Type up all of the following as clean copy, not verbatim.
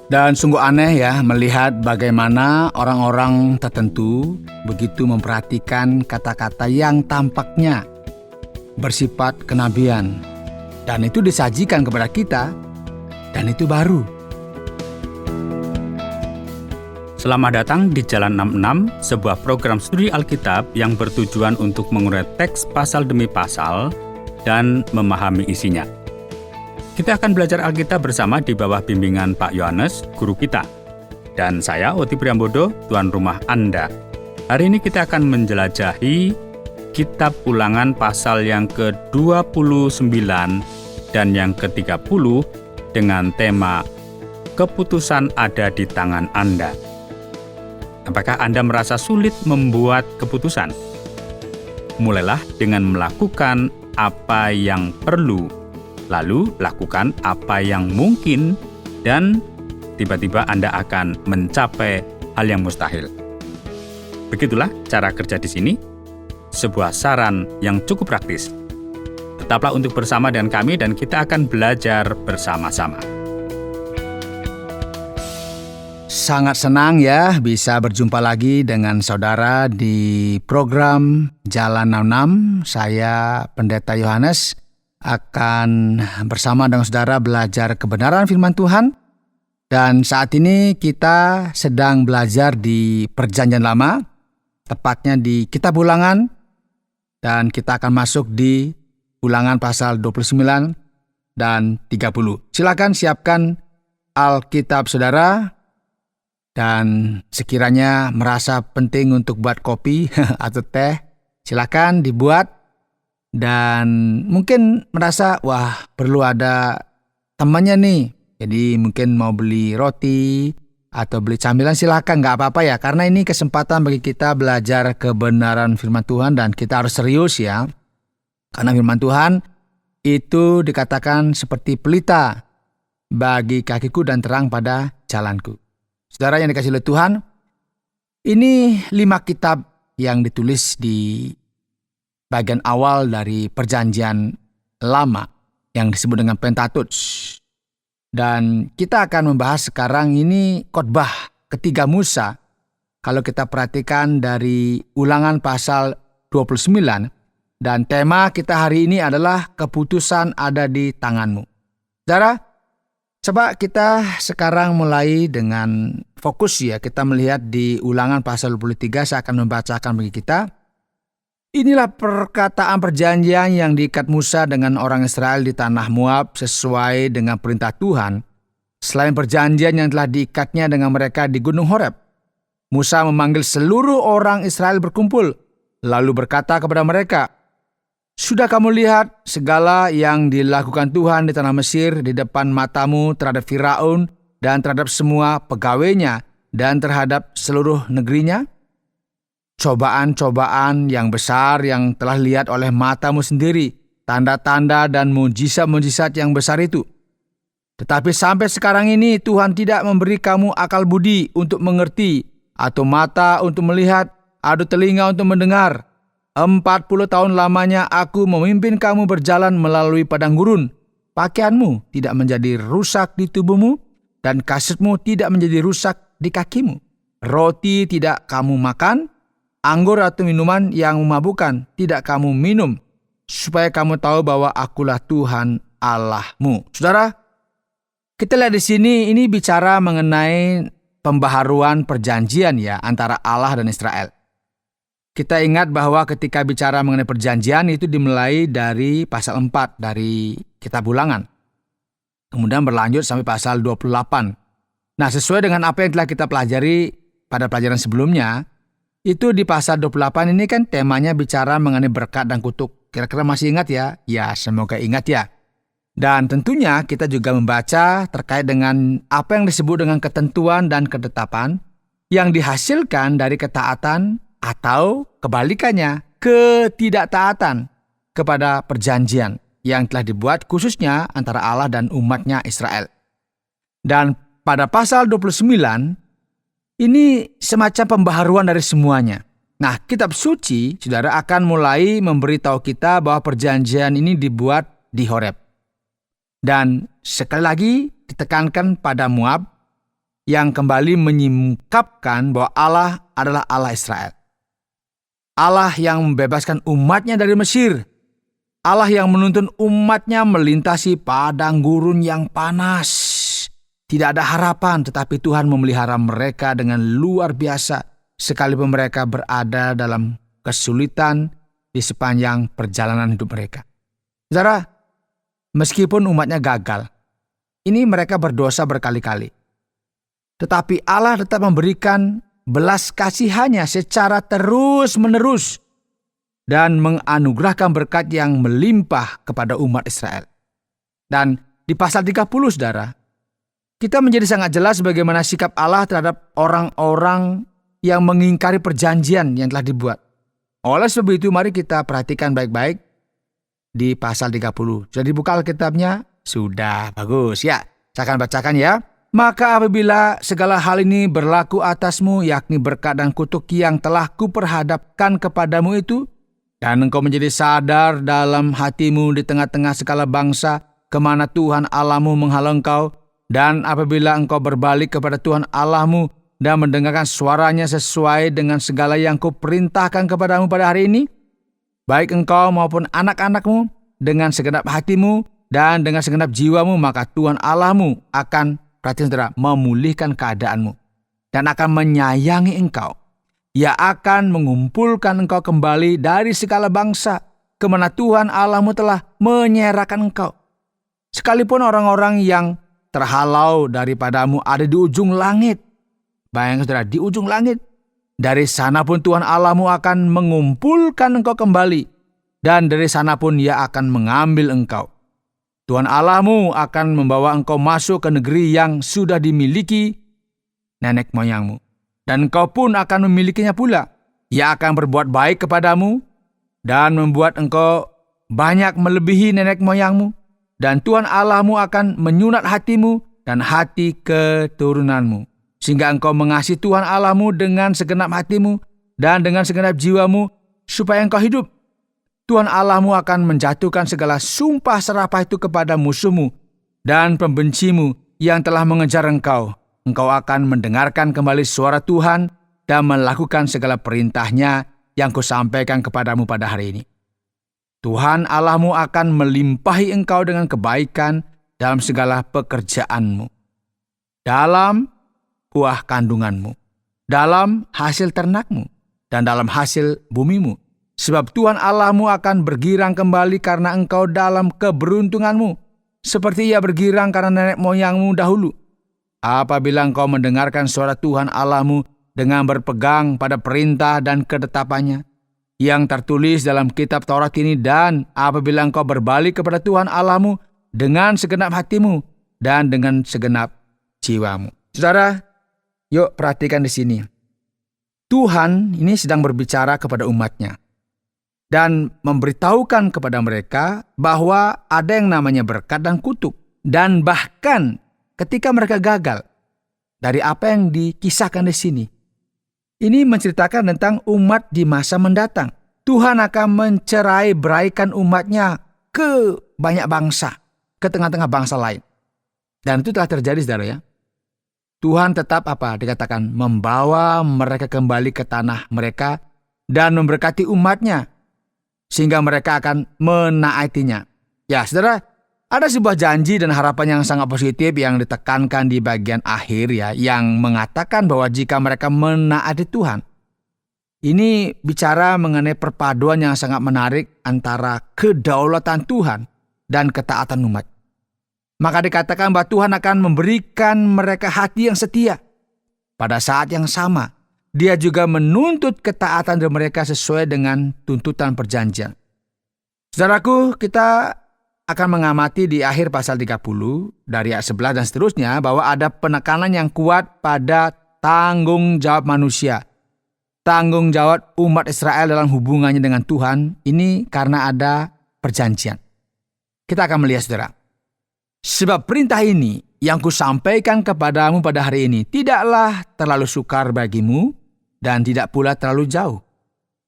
Dan sungguh aneh ya melihat bagaimana orang-orang tertentu begitu memperhatikan kata-kata yang tampaknya bersifat kenabian. Dan itu disajikan kepada kita, dan itu baru. Selamat datang di Jalan 66, sebuah program studi Alkitab yang bertujuan untuk mengurai teks pasal demi pasal dan memahami isinya. Kita akan belajar Alkitab bersama di bawah bimbingan Pak Yohanes, guru kita. Dan saya, Oti Priambodo, tuan rumah Anda. Hari ini kita akan menjelajahi Kitab Ulangan pasal yang ke-29 dan yang ke-30 dengan tema Keputusan ada di tangan Anda. Apakah Anda merasa sulit membuat keputusan? Mulailah dengan melakukan apa yang perlu, lalu lakukan apa yang mungkin, dan tiba-tiba Anda akan mencapai hal yang mustahil. Begitulah cara kerja di sini, sebuah saran yang cukup praktis. Tetaplah untuk bersama dengan kami dan kita akan belajar bersama-sama. Sangat senang ya bisa berjumpa lagi dengan saudara di program Jalan 66. Saya Pendeta Yohanes akan bersama dengan saudara belajar kebenaran firman Tuhan. Dan saat ini kita sedang belajar di Perjanjian Lama, tepatnya di Kitab Ulangan. Dan kita akan masuk di Ulangan pasal 29 dan 30. Silakan siapkan Alkitab saudara. Dan sekiranya merasa penting untuk buat kopi atau teh, silakan dibuat. Dan mungkin merasa, wah perlu ada temannya nih. Jadi mungkin mau beli roti atau beli camilan, silakan, nggak apa-apa ya. Karena ini kesempatan bagi kita belajar kebenaran firman Tuhan dan kita harus serius ya. Karena firman Tuhan itu dikatakan seperti pelita bagi kakiku dan terang pada jalanku. Saudara yang dikasihi oleh Tuhan, ini 5 kitab yang ditulis di bagian awal dari Perjanjian Lama yang disebut dengan Pentateuch. Dan kita akan membahas sekarang ini khotbah ketiga Musa. Kalau kita perhatikan dari Ulangan pasal 29, dan tema kita hari ini adalah keputusan ada di tanganmu. Saudara, coba kita sekarang mulai dengan fokus ya. Kita melihat di Ulangan pasal 23, saya akan membacakan bagi kita. Inilah perkataan perjanjian yang diikat Musa dengan orang Israel di tanah Moab sesuai dengan perintah Tuhan. Selain perjanjian yang telah diikatnya dengan mereka di Gunung Horeb, Musa memanggil seluruh orang Israel berkumpul, lalu berkata kepada mereka, "Sudah kamu lihat segala yang dilakukan Tuhan di tanah Mesir di depan matamu terhadap Firaun dan terhadap semua pegawainya dan terhadap seluruh negerinya? Cobaan-cobaan yang besar yang telah lihat oleh matamu sendiri, tanda-tanda dan mujizat-mujizat yang besar itu. Tetapi sampai sekarang ini Tuhan tidak memberi kamu akal budi untuk mengerti, atau mata untuk melihat, atau telinga untuk mendengar. 40 tahun lamanya aku memimpin kamu berjalan melalui padang gurun. Pakaianmu tidak menjadi rusak di tubuhmu, dan kasutmu tidak menjadi rusak di kakimu. Roti tidak kamu makan, anggur atau minuman yang memabukkan tidak kamu minum, supaya kamu tahu bahwa akulah Tuhan Allahmu." Saudara, kita lihat di sini ini bicara mengenai pembaharuan perjanjian ya antara Allah dan Israel. Kita ingat bahwa ketika bicara mengenai perjanjian itu dimulai dari pasal 4 dari Kitab Ulangan. Kemudian berlanjut sampai pasal 28. Nah, sesuai dengan apa yang telah kita pelajari pada pelajaran sebelumnya, itu di pasal 28 ini kan temanya bicara mengenai berkat dan kutuk. Kira-kira masih ingat ya? Ya, semoga ingat ya. Dan tentunya kita juga membaca terkait dengan apa yang disebut dengan ketentuan dan ketetapan yang dihasilkan dari ketaatan atau kebalikannya, ketidaktaatan kepada perjanjian yang telah dibuat khususnya antara Allah dan umatnya Israel. Dan pada pasal 29, ini semacam pembaharuan dari semuanya. Nah, kitab suci, saudara, akan mulai memberitahu kita bahwa perjanjian ini dibuat di Horeb. Dan sekali lagi ditekankan pada Moab, yang kembali menyingkapkan bahwa Allah adalah Allah Israel. Allah yang membebaskan umatnya dari Mesir. Allah yang menuntun umatnya melintasi padang gurun yang panas. Tidak ada harapan, tetapi Tuhan memelihara mereka dengan luar biasa sekalipun mereka berada dalam kesulitan di sepanjang perjalanan hidup mereka. Saudara, meskipun umatnya gagal, ini mereka berdosa berkali-kali. Tetapi Allah tetap memberikan belas kasihannya secara terus-menerus dan menganugerahkan berkat yang melimpah kepada umat Israel. Dan di pasal 30, saudara, kita menjadi sangat jelas bagaimana sikap Allah terhadap orang-orang yang mengingkari perjanjian yang telah dibuat. Oleh sebab itu, mari kita perhatikan baik-baik di pasal 30. Sudah dibuka Alkitabnya? Sudah, bagus ya. Saya akan bacakan ya. Maka apabila segala hal ini berlaku atasmu, yakni berkat dan kutuk yang telah kuperhadapkan kepadamu itu, dan engkau menjadi sadar dalam hatimu di tengah-tengah segala bangsa, kemana Tuhan Allahmu menghalau engkau, dan apabila engkau berbalik kepada Tuhan Allahmu dan mendengarkan suaranya sesuai dengan segala yang kuperintahkan kepadamu pada hari ini, baik engkau maupun anak-anakmu, dengan segenap hatimu dan dengan segenap jiwamu, maka Tuhan Allahmu akan, perhatian saudara, memulihkan keadaanmu dan akan menyayangi engkau. Ia akan mengumpulkan engkau kembali dari segala bangsa, kemana Tuhan Allahmu telah menyerahkan engkau. Sekalipun orang-orang yang terhalau daripadamu ada di ujung langit. Bayangkan saudara, di ujung langit. Dari sana pun Tuhan Allahmu akan mengumpulkan engkau kembali. Dan dari sana pun Ia akan mengambil engkau. Tuhan Allahmu akan membawa engkau masuk ke negeri yang sudah dimiliki nenek moyangmu. Dan engkau pun akan memilikinya pula. Ia akan berbuat baik kepadamu dan membuat engkau banyak melebihi nenek moyangmu. Dan Tuhan Allahmu akan menyunat hatimu dan hati keturunanmu, sehingga engkau mengasihi Tuhan Allahmu dengan segenap hatimu dan dengan segenap jiwamu, supaya engkau hidup. Tuhan Allahmu akan menjatuhkan segala sumpah serapah itu kepada musuhmu dan pembencimu yang telah mengejar engkau. Engkau akan mendengarkan kembali suara Tuhan dan melakukan segala perintahnya yang kusampaikan kepadamu pada hari ini. Tuhan Allahmu akan melimpahi engkau dengan kebaikan dalam segala pekerjaanmu, dalam buah kandunganmu, dalam hasil ternakmu, dan dalam hasil bumimu. Sebab Tuhan Allahmu akan bergirang kembali karena engkau dalam keberuntunganmu, seperti Ia bergirang karena nenek moyangmu dahulu. Apabila engkau mendengarkan suara Tuhan Allahmu dengan berpegang pada perintah dan ketetapannya yang tertulis dalam kitab Taurat ini, dan apabila engkau berbalik kepada Tuhan Allahmu dengan segenap hatimu dan dengan segenap jiwamu. Saudara, yuk perhatikan di sini. Tuhan ini sedang berbicara kepada umatnya dan memberitahukan kepada mereka bahwa ada yang namanya berkat dan kutuk. Dan bahkan ketika mereka gagal dari apa yang dikisahkan di sini, ini menceritakan tentang umat di masa mendatang. Tuhan akan mencerai beraikan umatnya ke banyak bangsa, ke tengah-tengah bangsa lain. Dan itu telah terjadi, saudara ya. Tuhan tetap dikatakan membawa mereka kembali ke tanah mereka dan memberkati umatnya, sehingga mereka akan menaatinya. Ya, saudara, ada sebuah janji dan harapan yang sangat positif yang ditekankan di bagian akhir ya, yang mengatakan bahwa jika mereka menaati Tuhan. Ini bicara mengenai perpaduan yang sangat menarik antara kedaulatan Tuhan dan ketaatan umat. Maka dikatakan bahwa Tuhan akan memberikan mereka hati yang setia. Pada saat yang sama, Dia juga menuntut ketaatan dari mereka sesuai dengan tuntutan perjanjian. Saudaraku, kita akan mengamati di akhir pasal 30 dari ayat 11 dan seterusnya bahwa ada penekanan yang kuat pada tanggung jawab manusia. Tanggung jawab umat Israel dalam hubungannya dengan Tuhan ini karena ada perjanjian. Kita akan melihat, saudara. Sebab perintah ini yang kusampaikan kepadamu pada hari ini tidaklah terlalu sukar bagimu dan tidak pula terlalu jauh.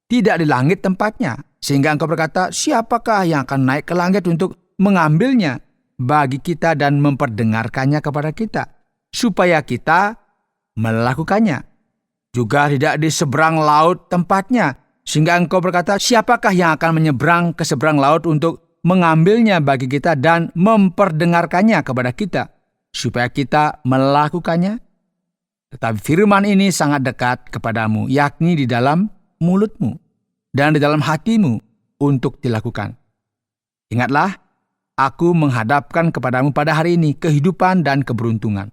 Tidak di langit tempatnya, sehingga engkau berkata, siapakah yang akan naik ke langit untuk mengambilnya bagi kita dan memperdengarkannya kepada kita, supaya kita melakukannya. Juga tidak di seberang laut tempatnya, sehingga engkau berkata, siapakah yang akan menyeberang ke seberang laut untuk mengambilnya bagi kita dan memperdengarkannya kepada kita, supaya kita melakukannya? Tetapi firman ini sangat dekat kepadamu, yakni di dalam mulutmu dan di dalam hatimu untuk dilakukan. Ingatlah, aku menghadapkan kepadamu pada hari ini kehidupan dan keberuntungan,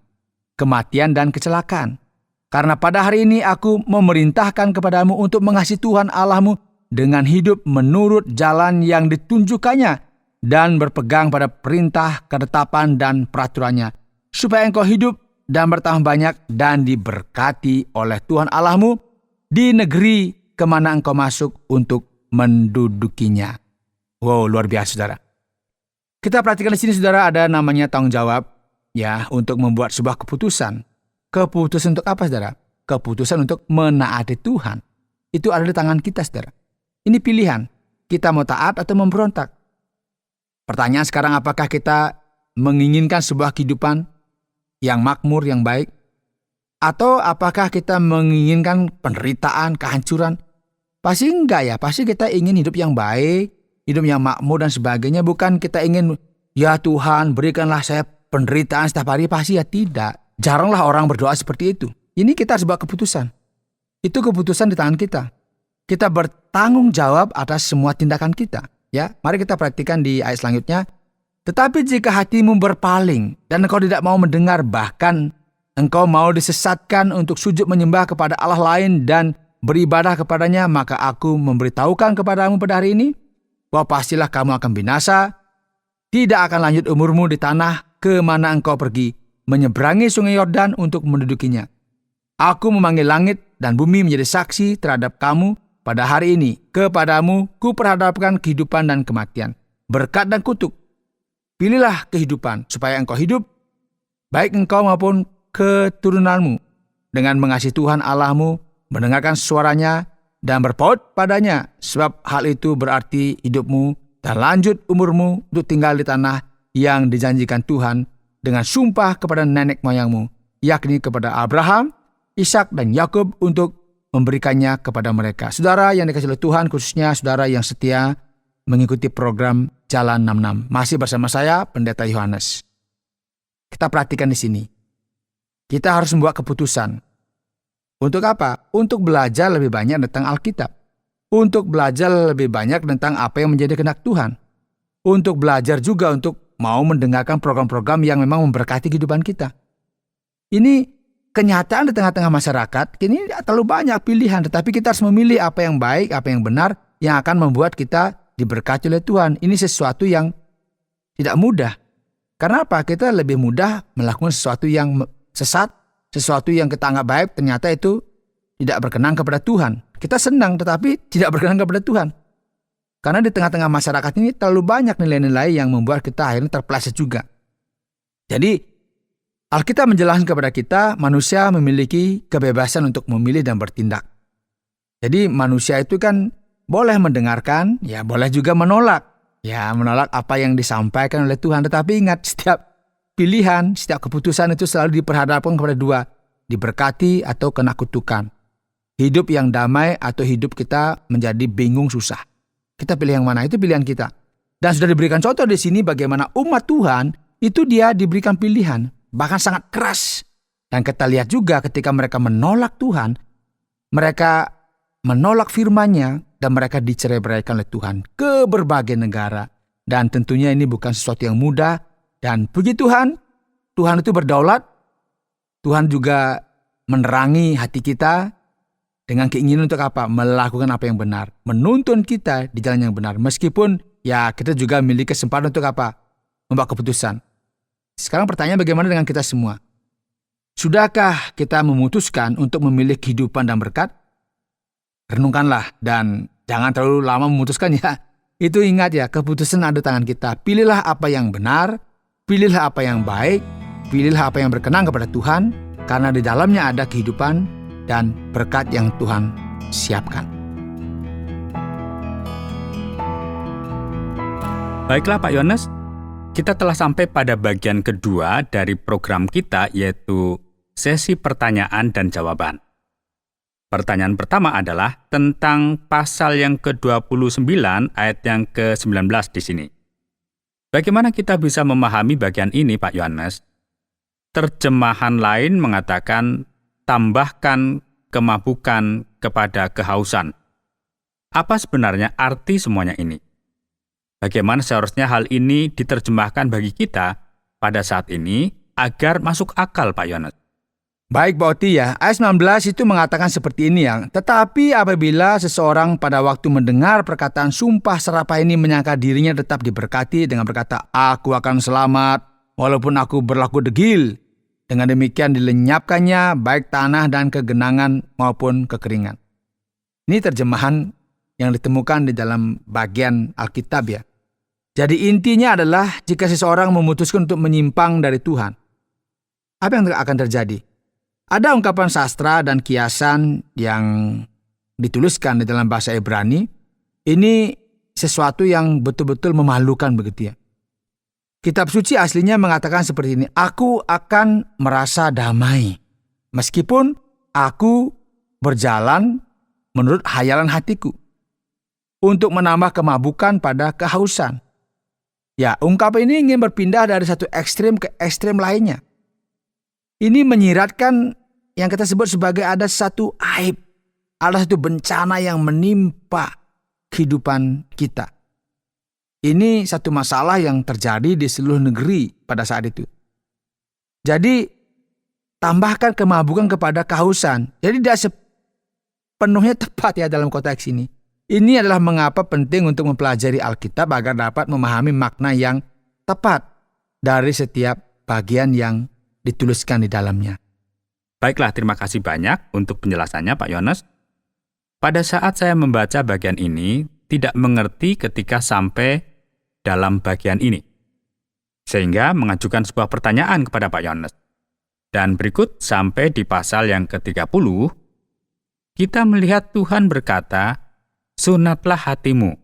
kematian dan kecelakaan. Karena pada hari ini aku memerintahkan kepadamu untuk mengasihi Tuhan Allahmu dengan hidup menurut jalan yang ditunjukkannya dan berpegang pada perintah, ketetapan, dan peraturannya, supaya engkau hidup dan bertambah banyak dan diberkati oleh Tuhan Allahmu di negeri kemana engkau masuk untuk mendudukinya. Wow, luar biasa, saudara. Kita perhatikan di sini, saudara, ada namanya tanggung jawab ya untuk membuat sebuah keputusan. Keputusan untuk apa, saudara? Keputusan untuk menaati Tuhan. Itu ada di tangan kita, saudara. Ini pilihan. Kita mau taat atau memberontak. Pertanyaan sekarang, apakah kita menginginkan sebuah kehidupan yang makmur, yang baik? Atau apakah kita menginginkan penderitaan, kehancuran? Pasti enggak ya. Pasti kita ingin hidup yang baik, hidup yang makmur dan sebagainya. Bukan kita ingin, ya Tuhan berikanlah saya penderitaan setiap hari. Pasti ya tidak. Jaranglah orang berdoa seperti itu. Ini kita harus buat keputusan. Itu keputusan di tangan kita. Kita bertanggung jawab atas semua tindakan kita. Ya, mari kita perhatikan di ayat selanjutnya. Tetapi jika hatimu berpaling dan engkau tidak mau mendengar, bahkan engkau mau disesatkan untuk sujud menyembah kepada Allah lain dan beribadah kepadanya, maka aku memberitahukan kepadamu pada hari ini bahwa pastilah kamu akan binasa. Tidak akan lanjut umurmu di tanah kemana engkau pergi, menyeberangi sungai Yordan untuk mendudukinya. Aku memanggil langit dan bumi menjadi saksi terhadap kamu pada hari ini. Kepadamu kuperhadapkan kehidupan dan kematian, berkat dan kutuk. Pilihlah kehidupan supaya engkau hidup, baik engkau maupun keturunanmu, dengan mengasihi Tuhan Allahmu, mendengarkan suaranya dan berpaut padanya, sebab hal itu berarti hidupmu dan lanjut umurmu untuk tinggal di tanah yang dijanjikan Tuhan dengan sumpah kepada nenek moyangmu, yakni kepada Abraham, Ishak, dan Yakub, untuk memberikannya kepada mereka. Saudara yang dikasihi oleh Tuhan, khususnya saudara yang setia mengikuti program Jalan 66. Masih bersama saya, Pendeta Yohanes. Kita perhatikan di sini. Kita harus membuat keputusan. Untuk apa? Untuk belajar lebih banyak tentang Alkitab. Untuk belajar lebih banyak tentang apa yang menjadi kehendak Tuhan. Untuk belajar juga untuk mau mendengarkan program-program yang memang memberkati kehidupan kita. Ini kenyataan di tengah-tengah masyarakat, ini terlalu banyak pilihan, tetapi kita harus memilih apa yang baik, apa yang benar, yang akan membuat kita diberkati oleh Tuhan. Ini sesuatu yang tidak mudah. Karena apa? Kita lebih mudah melakukan sesuatu yang sesat, sesuatu yang kita anggap baik, ternyata itu tidak berkenan kepada Tuhan. Kita senang, tetapi tidak berkenan kepada Tuhan. Karena di tengah-tengah masyarakat ini terlalu banyak nilai-nilai yang membuat kita akhirnya terpeleset juga. Jadi, Alkitab menjelaskan kepada kita, manusia memiliki kebebasan untuk memilih dan bertindak. Jadi, manusia itu kan boleh mendengarkan, ya boleh juga menolak. Ya, menolak apa yang disampaikan oleh Tuhan. Tetapi ingat, setiap pilihan, setiap keputusan itu selalu diperhadapkan kepada dua. Diberkati atau kena kutukan. Hidup yang damai atau hidup kita menjadi bingung susah. Kita pilih yang mana? Itu pilihan kita. Dan sudah diberikan contoh di sini bagaimana umat Tuhan itu dia diberikan pilihan. Bahkan sangat keras. Dan kita lihat juga ketika mereka menolak Tuhan. Mereka menolak firman-Nya dan mereka dicerai-beraikan oleh Tuhan ke berbagai negara. Dan tentunya ini bukan sesuatu yang mudah. Dan puji Tuhan, Tuhan itu berdaulat. Tuhan juga menerangi hati kita. Dengan keinginan untuk apa? Melakukan apa yang benar. Menuntun kita di jalan yang benar. Meskipun ya kita juga memiliki kesempatan untuk apa? Membuat keputusan. Sekarang pertanyaan bagaimana dengan kita semua? Sudahkah kita memutuskan untuk memilih kehidupan dan berkat? Renungkanlah dan jangan terlalu lama memutuskan ya. Itu ingat ya, keputusan ada tangan kita. Pilihlah apa yang benar, pilihlah apa yang baik, pilihlah apa yang berkenan kepada Tuhan. Karena di dalamnya ada kehidupan dan berkat yang Tuhan siapkan. Baiklah Pak Yohanes, kita telah sampai pada bagian kedua dari program kita, yaitu sesi pertanyaan dan jawaban. Pertanyaan pertama adalah tentang pasal yang ke-29 ayat yang ke-19 di sini. Bagaimana kita bisa memahami bagian ini, Pak Yohanes? Terjemahan lain mengatakan, tambahkan kemabukan kepada kehausan. Apa sebenarnya arti semuanya ini? Bagaimana seharusnya hal ini diterjemahkan bagi kita pada saat ini agar masuk akal, Pak Yohanes? Baik Pak Oti ya, ayat 19 itu mengatakan seperti ini ya. Tetapi apabila seseorang pada waktu mendengar perkataan sumpah serapah ini menyangka dirinya tetap diberkati dengan berkata, aku akan selamat walaupun aku berlaku degil. Dengan demikian dilenyapkannya baik tanah dan kegenangan maupun kekeringan. Ini terjemahan yang ditemukan di dalam bagian Alkitab ya. Jadi intinya adalah jika seseorang memutuskan untuk menyimpang dari Tuhan, apa yang akan terjadi? Ada ungkapan sastra dan kiasan yang dituliskan di dalam bahasa Ibrani. Ini sesuatu yang betul-betul memalukan begitu ya. Kitab suci aslinya mengatakan seperti ini, aku akan merasa damai meskipun aku berjalan menurut hayalan hatiku untuk menambah kemabukan pada kehausan. Ya, ungkapan ini ingin berpindah dari satu ekstrem ke ekstrem lainnya. Ini menyiratkan yang kita sebut sebagai ada satu aib, ada satu bencana yang menimpa kehidupan kita. Ini satu masalah yang terjadi di seluruh negeri pada saat itu. Jadi, tambahkan kemabukan kepada kehausan. Jadi tidak sepenuhnya tepat ya dalam konteks ini. Ini adalah mengapa penting untuk mempelajari Alkitab agar dapat memahami makna yang tepat dari setiap bagian yang dituliskan di dalamnya. Baiklah, terima kasih banyak untuk penjelasannya, Pak Yohanes. Pada saat saya membaca bagian ini, tidak mengerti ketika sampai dalam bagian ini. Sehingga mengajukan sebuah pertanyaan kepada Pak Yohanes. Dan berikut sampai di pasal yang ke-30, kita melihat Tuhan berkata, sunatlah hatimu.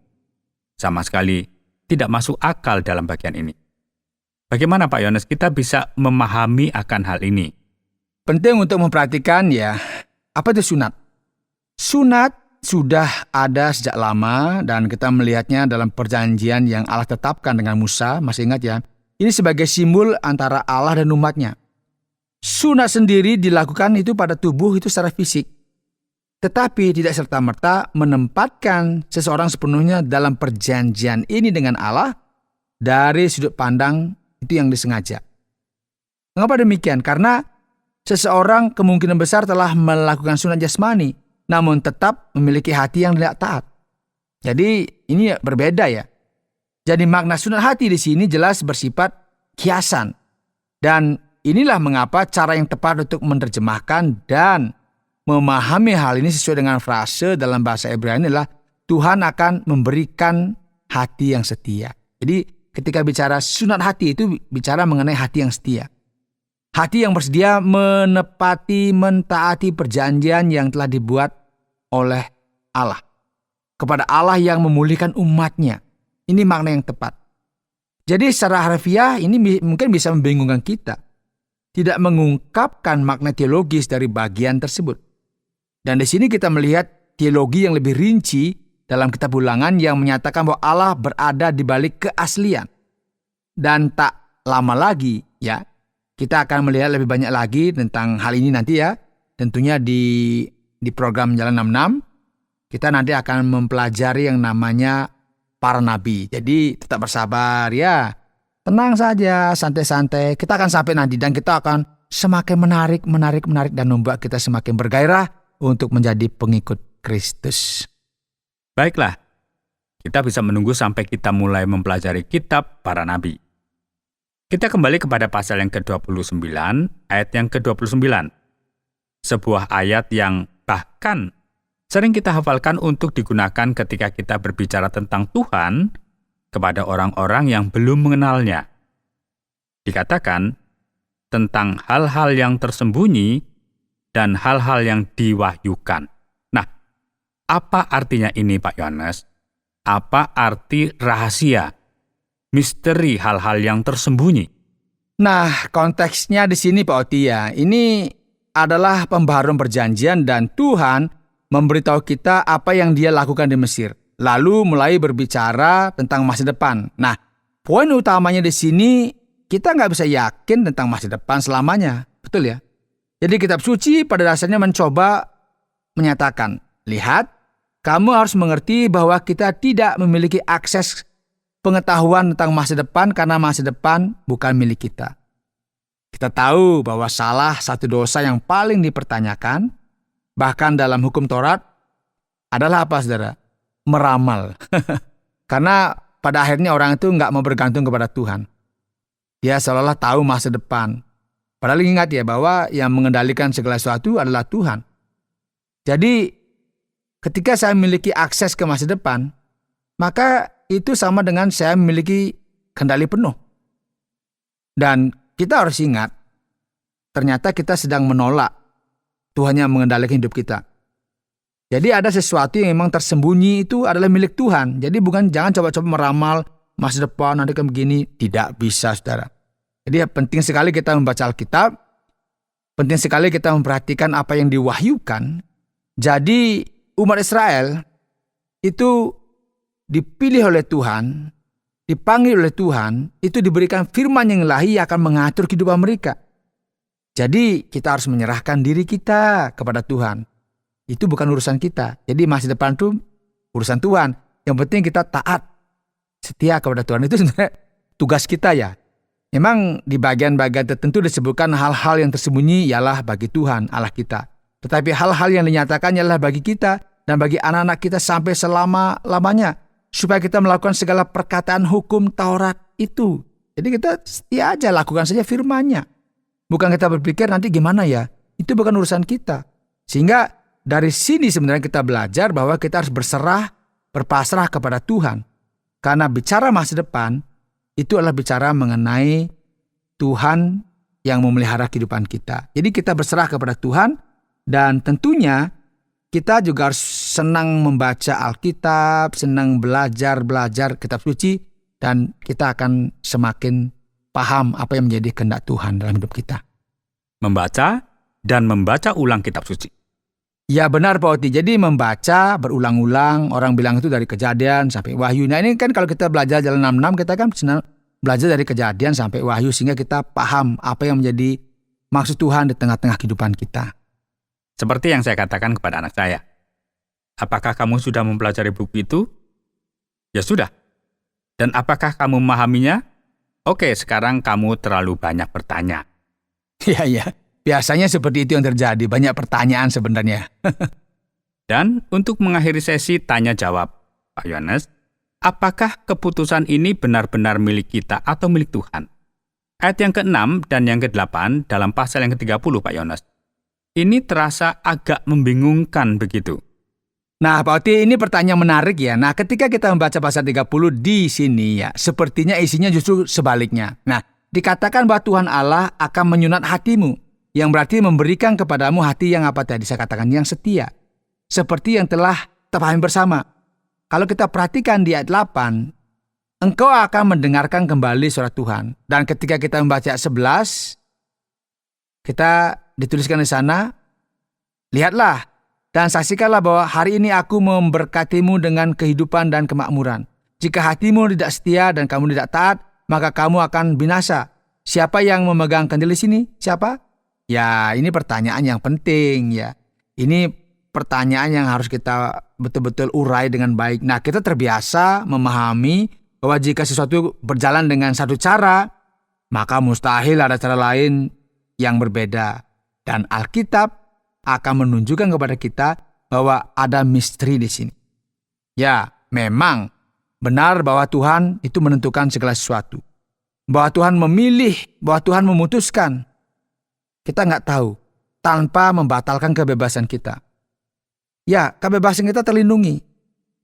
Sama sekali tidak masuk akal dalam bagian ini. Bagaimana Pak Yohanes kita bisa memahami akan hal ini? Penting untuk memperhatikan ya, apa itu sunat? Sunat sudah ada sejak lama dan kita melihatnya dalam perjanjian yang Allah tetapkan dengan Musa, masih ingat ya? Ini sebagai simbol antara Allah dan umatnya. Sunat sendiri dilakukan itu pada tubuh itu secara fisik. Tetapi tidak serta-merta menempatkan seseorang sepenuhnya dalam perjanjian ini dengan Allah dari sudut pandang itu yang disengaja. Mengapa demikian? Karena seseorang kemungkinan besar telah melakukan sunat jasmani, namun tetap memiliki hati yang tidak taat. Jadi ini berbeda ya. Jadi makna sunat hati di sini jelas bersifat kiasan. Dan inilah mengapa cara yang tepat untuk menerjemahkan dan memahami hal ini sesuai dengan frase dalam bahasa Ibrani adalah Tuhan akan memberikan hati yang setia. Jadi ketika bicara sunat hati itu bicara mengenai hati yang setia. Hati yang bersedia menepati, mentaati perjanjian yang telah dibuat oleh Allah. Kepada Allah yang memulihkan umatnya. Ini makna yang tepat. Jadi secara harfiah ini mungkin bisa membingungkan kita. Tidak mengungkapkan makna teologis dari bagian tersebut. Dan di sini kita melihat teologi yang lebih rinci dalam kitab Ulangan yang menyatakan bahwa Allah berada di balik keaslian. Dan tak lama lagi ya, kita akan melihat lebih banyak lagi tentang hal ini nanti ya. Tentunya di program Jalan 66, kita nanti akan mempelajari yang namanya para nabi. Jadi tetap bersabar ya. Tenang saja, santai-santai. Kita akan sampai nanti dan kita akan semakin menarik dan membuat kita semakin bergairah untuk menjadi pengikut Kristus. Baiklah, kita bisa menunggu sampai kita mulai mempelajari kitab para nabi. Kita kembali kepada pasal yang ke-29, ayat yang ke-29. Sebuah ayat yang bahkan sering kita hafalkan untuk digunakan ketika kita berbicara tentang Tuhan kepada orang-orang yang belum mengenalnya. Dikatakan tentang hal-hal yang tersembunyi dan hal-hal yang diwahyukan. Nah, apa artinya ini Pak Yohanes? Apa arti rahasia, misteri hal-hal yang tersembunyi? Nah, konteksnya di sini Pak Oti ya, ini adalah pembaharuan perjanjian dan Tuhan memberitahu kita apa yang Dia lakukan di Mesir. Lalu mulai berbicara tentang masa depan. Nah, poin utamanya di sini, kita nggak bisa yakin tentang masa depan selamanya. Betul ya? Jadi kitab suci pada dasarnya mencoba menyatakan, lihat, kamu harus mengerti bahwa kita tidak memiliki akses pengetahuan tentang masa depan karena masa depan bukan milik kita. Kita tahu bahwa salah satu dosa yang paling dipertanyakan, bahkan dalam hukum Taurat, adalah apa, saudara? Meramal. Karena pada akhirnya orang itu nggak mau bergantung kepada Tuhan. Dia seolah-olah tahu masa depan. Padahal ingat ya bahwa yang mengendalikan segala sesuatu adalah Tuhan. Jadi ketika saya memiliki akses ke masa depan, maka itu sama dengan saya memiliki kendali penuh. Dan kita harus ingat, ternyata kita sedang menolak Tuhan yang mengendalikan hidup kita. Jadi ada sesuatu yang memang tersembunyi itu adalah milik Tuhan. Jadi jangan coba-coba meramal masa depan nanti kan begini. Tidak bisa, saudara. Jadi penting sekali kita membaca Alkitab. Penting sekali kita memperhatikan apa yang diwahyukan. Jadi umat Israel itu dipilih oleh Tuhan, dipanggil oleh Tuhan, itu diberikan firman yang ilahi yang akan mengatur kehidupan mereka. Jadi kita harus menyerahkan diri kita kepada Tuhan. Itu bukan urusan kita. Jadi masa depan itu urusan Tuhan. Yang penting kita taat, setia kepada Tuhan. Itu sebenarnya tugas kita ya. Memang di bagian-bagian tertentu disebutkan hal-hal yang tersembunyi ialah bagi Tuhan Allah kita. Tetapi hal-hal yang dinyatakan ialah bagi kita dan bagi anak-anak kita sampai selama-lamanya. Supaya kita melakukan segala perkataan hukum Taurat itu. Jadi kita setia aja, lakukan saja firman-Nya. Bukan kita berpikir nanti gimana ya. Itu bukan urusan kita. Sehingga dari sini sebenarnya kita belajar bahwa kita harus berpasrah kepada Tuhan. Karena bicara masa depan, itu adalah bicara mengenai Tuhan yang memelihara kehidupan kita. Jadi kita berserah kepada Tuhan dan tentunya kita juga harus senang membaca Alkitab, senang belajar kitab suci dan kita akan semakin paham apa yang menjadi kehendak Tuhan dalam hidup kita. Membaca dan membaca ulang kitab suci. Ya benar Pak Oti, jadi membaca berulang-ulang, orang bilang itu dari Kejadian sampai Wahyu. Nah ini kan kalau kita belajar Jalan 66, kita kan belajar dari Kejadian sampai Wahyu sehingga kita paham apa yang menjadi maksud Tuhan di tengah-tengah kehidupan kita. Seperti yang saya katakan kepada anak saya. Apakah kamu sudah mempelajari buku itu? Ya sudah. Dan apakah kamu memahaminya? Oke, sekarang kamu terlalu banyak bertanya. Iya. Biasanya seperti itu yang terjadi, banyak pertanyaan sebenarnya. Dan untuk mengakhiri sesi tanya-jawab, Pak Yohanes, apakah keputusan ini benar-benar milik kita atau milik Tuhan? Ayat yang ke-6 dan yang ke-8 dalam pasal yang ke-30, Pak Yohanes. Ini terasa agak membingungkan begitu. Nah, Pak Oti, ini pertanyaan menarik ya. Nah, ketika kita membaca pasal 30 di sini ya, sepertinya isinya justru sebaliknya. Nah, dikatakan bahwa Tuhan Allah akan menyunat hatimu. Yang berarti memberikan kepadamu hati yang apa tadi saya katakan, yang setia. Seperti yang telah terpahami bersama. Kalau kita perhatikan di ayat 8, engkau akan mendengarkan kembali suara Tuhan. Dan ketika kita membaca ayat 11, kita dituliskan di sana, lihatlah dan saksikanlah bahwa hari ini aku memberkatimu dengan kehidupan dan kemakmuran. Jika hatimu tidak setia dan kamu tidak taat, maka kamu akan binasa. Siapa yang memegang kandil di sini? Siapa? Ya, ini pertanyaan yang penting ya. Ini pertanyaan yang harus kita betul-betul urai dengan baik. Nah, kita terbiasa memahami bahwa jika sesuatu berjalan dengan satu cara, maka mustahil ada cara lain yang berbeda. Dan Alkitab akan menunjukkan kepada kita bahwa ada misteri di sini. Ya, memang benar bahwa Tuhan itu menentukan segala sesuatu. Bahwa Tuhan memilih, bahwa Tuhan memutuskan. Kita nggak tahu, tanpa membatalkan kebebasan kita. Ya, kebebasan kita terlindungi.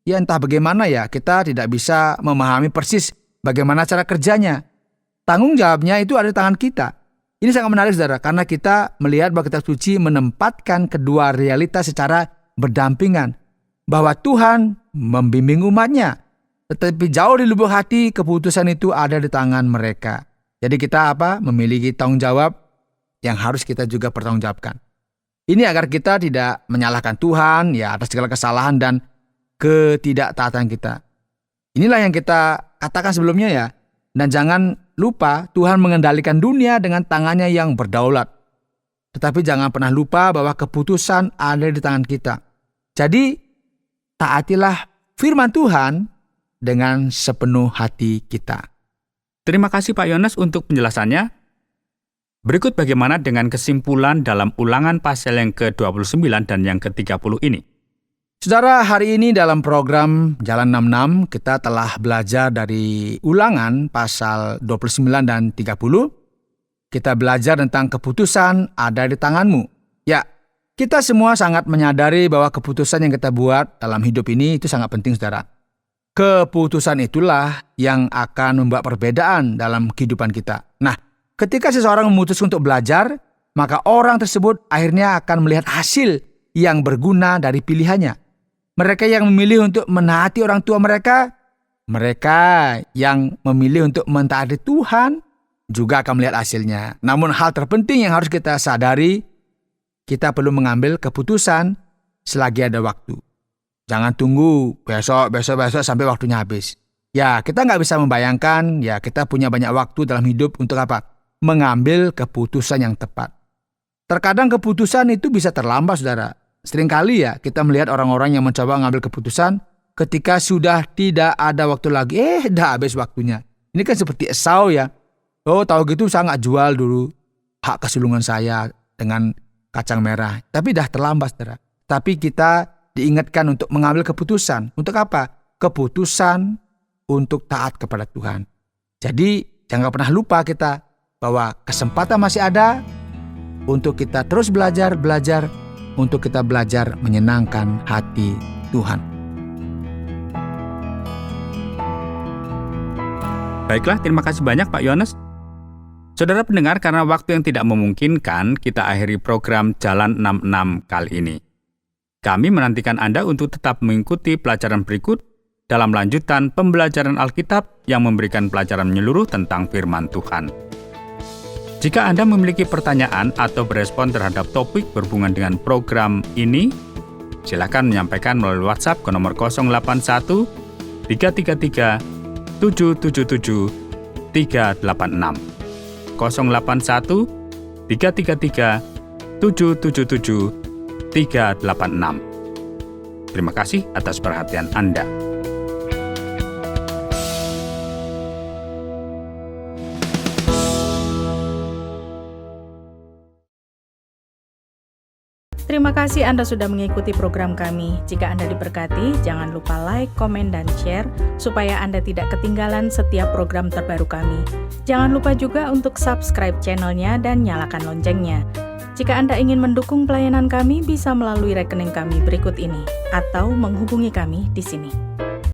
Ya, entah bagaimana ya, kita tidak bisa memahami persis bagaimana cara kerjanya. Tanggung jawabnya itu ada di tangan kita. Ini sangat menarik, saudara, karena kita melihat bahwa kitab suci menempatkan kedua realitas secara berdampingan. Bahwa Tuhan membimbing umatnya, tetapi jauh di lubuk hati keputusan itu ada di tangan mereka. Jadi kita memiliki tanggung jawab yang harus kita juga pertanggungjawabkan. Ini agar kita tidak menyalahkan Tuhan ya atas segala kesalahan dan ketidaktaatan kita. Inilah yang kita katakan sebelumnya ya. Dan jangan lupa Tuhan mengendalikan dunia dengan tangannya yang berdaulat. Tetapi jangan pernah lupa bahwa keputusan ada di tangan kita. Jadi taatilah firman Tuhan dengan sepenuh hati kita. Terima kasih Pak Yohanes untuk penjelasannya. Berikut bagaimana dengan kesimpulan dalam Ulangan pasal yang ke-29 dan yang ke-30 ini. Saudara, hari ini dalam program Jalan 66 kita telah belajar dari Ulangan pasal 29 dan 30. Kita belajar tentang keputusan ada di tanganmu. Ya, kita semua sangat menyadari bahwa keputusan yang kita buat dalam hidup ini itu sangat penting, saudara. Keputusan itulah yang akan membuat perbedaan dalam kehidupan kita. Nah, ketika seseorang memutuskan untuk belajar, maka orang tersebut akhirnya akan melihat hasil yang berguna dari pilihannya. Mereka yang memilih untuk menaati orang tua mereka yang memilih untuk mentaati Tuhan juga akan melihat hasilnya. Namun hal terpenting yang harus kita sadari, kita perlu mengambil keputusan selagi ada waktu. Jangan tunggu besok sampai waktunya habis. Ya, kita nggak bisa membayangkan, ya kita punya banyak waktu dalam hidup untuk apa? Mengambil keputusan yang tepat. Terkadang keputusan itu bisa terlambat, saudara. Seringkali ya kita melihat orang-orang yang mencoba mengambil keputusan ketika sudah tidak ada waktu lagi. Dah habis waktunya. Ini kan seperti Esau ya. Oh, tahu gitu saya nggak jual dulu hak kesulungan saya dengan kacang merah. Tapi dah terlambat, saudara. Tapi kita diingatkan untuk mengambil keputusan. Untuk apa? Keputusan untuk taat kepada Tuhan. Jadi jangan pernah lupa kita bahwa kesempatan masih ada untuk kita terus belajar, untuk kita belajar menyenangkan hati Tuhan. Baiklah, terima kasih banyak Pak Yohanes. Saudara pendengar, karena waktu yang tidak memungkinkan, kita akhiri program Jalan 66 kali ini. Kami menantikan Anda untuk tetap mengikuti pelajaran berikut dalam lanjutan pembelajaran Alkitab yang memberikan pelajaran menyeluruh tentang firman Tuhan. Jika Anda memiliki pertanyaan atau berespon terhadap topik berhubungan dengan program ini, silakan menyampaikan melalui WhatsApp ke nomor 081 333 777 386. 081 333 777 386. Terima kasih atas perhatian Anda. Terima kasih Anda sudah mengikuti program kami. Jika Anda diberkati, jangan lupa like, komen, dan share supaya Anda tidak ketinggalan setiap program terbaru kami. Jangan lupa juga untuk subscribe channelnya dan nyalakan loncengnya. Jika Anda ingin mendukung pelayanan kami, bisa melalui rekening kami berikut ini atau menghubungi kami di sini.